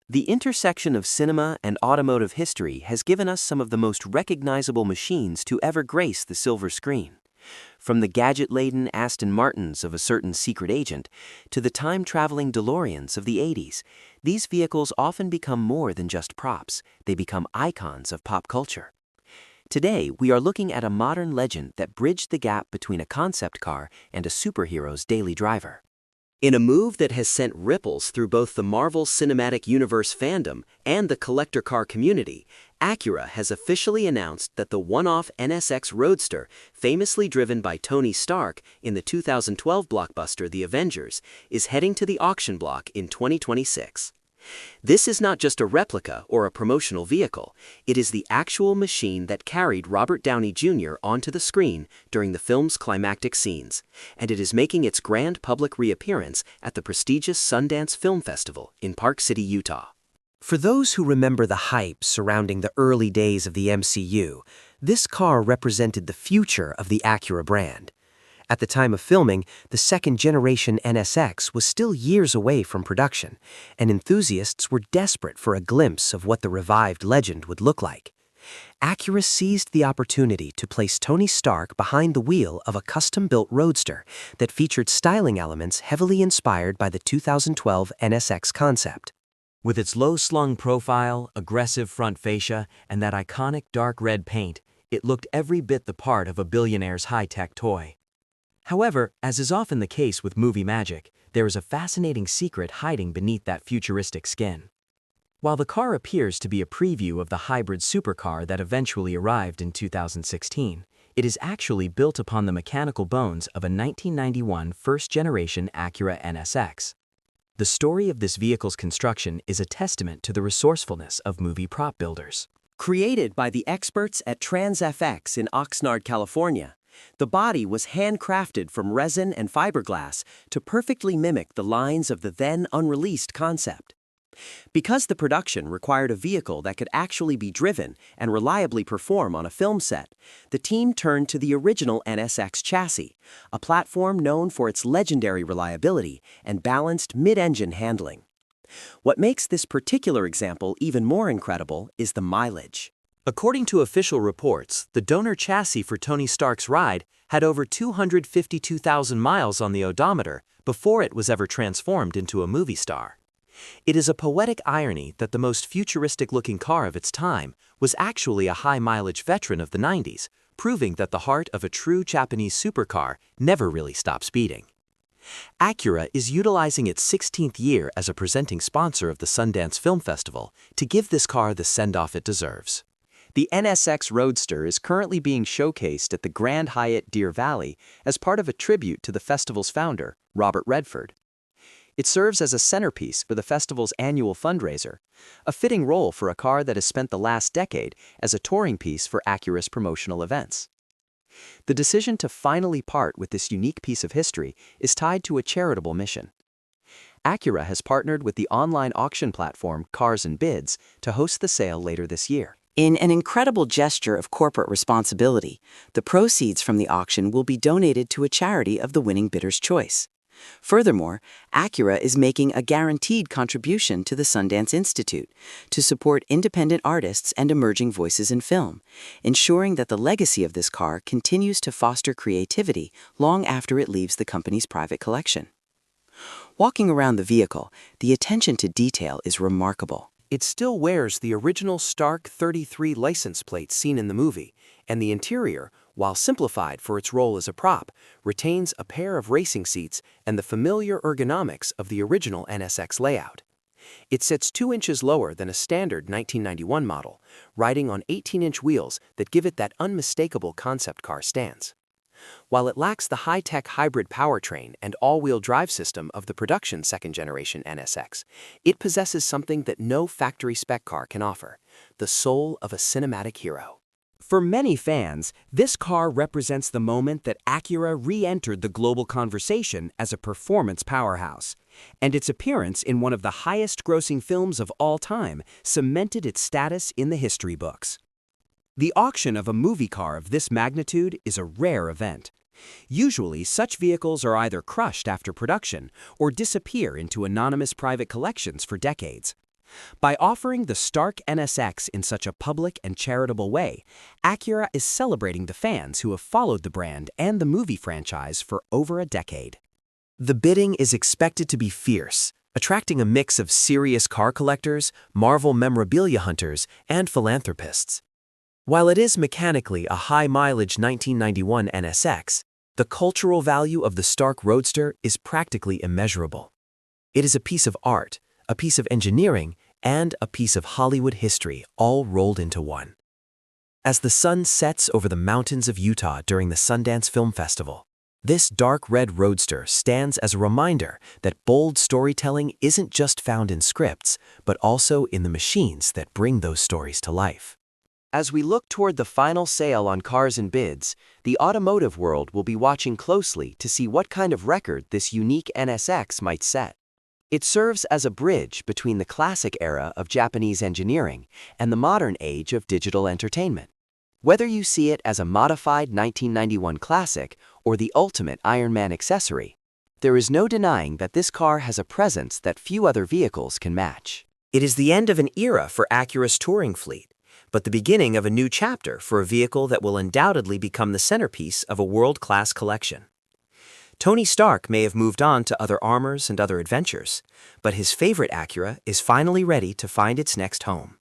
The intersection of cinema and automotive history has given us some of the most recognizable machines to ever grace the silver screen. From the gadget-laden Aston Martins of a certain secret agent to the time-traveling DeLoreans of the 80s, these vehicles often become more than just props. They become icons of pop culture. Today, we are looking at a modern legend that bridged the gap between a concept car and a superhero's daily driver. In a move that has sent ripples through both the Marvel Cinematic Universe fandom and the collector car community, Acura has officially announced that the one-off NSX Roadster, famously driven by Tony Stark in the 2012 blockbuster The Avengers, is heading to the auction block in 2026. This is not just a replica or a promotional vehicle, it is the actual machine that carried Robert Downey Jr. onto the screen during the film's climactic scenes, and it is making its grand public reappearance at the prestigious Sundance Film Festival in Park City, Utah. For those who remember the hype surrounding the early days of the MCU, this car represented the future of the Acura brand. At the time of filming, the second-generation NSX was still years away from production, and enthusiasts were desperate for a glimpse of what the revived legend would look like. Acura seized the opportunity to place Tony Stark behind the wheel of a custom-built Roadster that featured styling elements heavily inspired by the 2012 NSX concept. With its low-slung profile, aggressive front fascia, and that iconic dark red paint, it looked every bit the part of a billionaire's high-tech toy. However, as is often the case with movie magic, there is a fascinating secret hiding beneath that futuristic skin. While the car appears to be a preview of the hybrid supercar that eventually arrived in 2016, it is actually built upon the mechanical bones of a 1991 first-generation Acura NSX. The story of this vehicle's construction is a testament to the resourcefulness of movie prop builders. Created by the experts at TransFX in Oxnard, California, the body was handcrafted from resin and fiberglass to perfectly mimic the lines of the then unreleased concept. Because the production required a vehicle that could actually be driven and reliably perform on a film set, the team turned to the original NSX chassis, a platform known for its legendary reliability and balanced mid-engine handling. What makes this particular example even more incredible is the mileage. According to official reports, the donor chassis for Tony Stark's ride had over 252,000 miles on the odometer before it was ever transformed into a movie star. It is a poetic irony that the most futuristic-looking car of its time was actually a high-mileage veteran of the 90s, proving that the heart of a true Japanese supercar never really stops beating. Acura is utilizing its 16th year as a presenting sponsor of the Sundance Film Festival to give this car the send-off it deserves. The NSX Roadster is currently being showcased at the Grand Hyatt Deer Valley as part of a tribute to the festival's founder, Robert Redford. It serves as a centerpiece for the festival's annual fundraiser, a fitting role for a car that has spent the last decade as a touring piece for Acura's promotional events. The decision to finally part with this unique piece of history is tied to a charitable mission. Acura has partnered with the online auction platform Cars and Bids to host the sale later this year. In an incredible gesture of corporate responsibility, the proceeds from the auction will be donated to a charity of the winning bidder's choice. Furthermore, Acura is making a guaranteed contribution to the Sundance Institute to support independent artists and emerging voices in film, ensuring that the legacy of this car continues to foster creativity long after it leaves the company's private collection. Walking around the vehicle, the attention to detail is remarkable. It still wears the original Stark 33 license plate seen in the movie, and the interior, while simplified for its role as a prop, retains a pair of racing seats and the familiar ergonomics of the original NSX layout. It sits 2 inches lower than a standard 1991 model, riding on 18-inch wheels that give it that unmistakable concept car stance. While it lacks the high-tech hybrid powertrain and all-wheel drive system of the production second-generation NSX, it possesses something that no factory-spec car can offer: the soul of a cinematic hero. For many fans, this car represents the moment that Acura re-entered the global conversation as a performance powerhouse, and its appearance in one of the highest-grossing films of all time cemented its status in the history books. The auction of a movie car of this magnitude is a rare event. Usually, such vehicles are either crushed after production or disappear into anonymous private collections for decades. By offering the Stark NSX in such a public and charitable way, Acura is celebrating the fans who have followed the brand and the movie franchise for over a decade. The bidding is expected to be fierce, attracting a mix of serious car collectors, Marvel memorabilia hunters, and philanthropists. While it is mechanically a high-mileage 1991 NSX, the cultural value of the Stark Roadster is practically immeasurable. It is a piece of art, a piece of engineering, and a piece of Hollywood history all rolled into one. As the sun sets over the mountains of Utah during the Sundance Film Festival, this dark red roadster stands as a reminder that bold storytelling isn't just found in scripts, but also in the machines that bring those stories to life. As we look toward the final sale on cars and bids, the automotive world will be watching closely to see what kind of record this unique NSX might set. It serves as a bridge between the classic era of Japanese engineering and the modern age of digital entertainment. Whether you see it as a modified 1991 classic or the ultimate Iron Man accessory, there is no denying that this car has a presence that few other vehicles can match. It is the end of an era for Acura's touring fleet, but the beginning of a new chapter for a vehicle that will undoubtedly become the centerpiece of a world-class collection. Tony Stark may have moved on to other armors and other adventures, but his favorite Acura is finally ready to find its next home.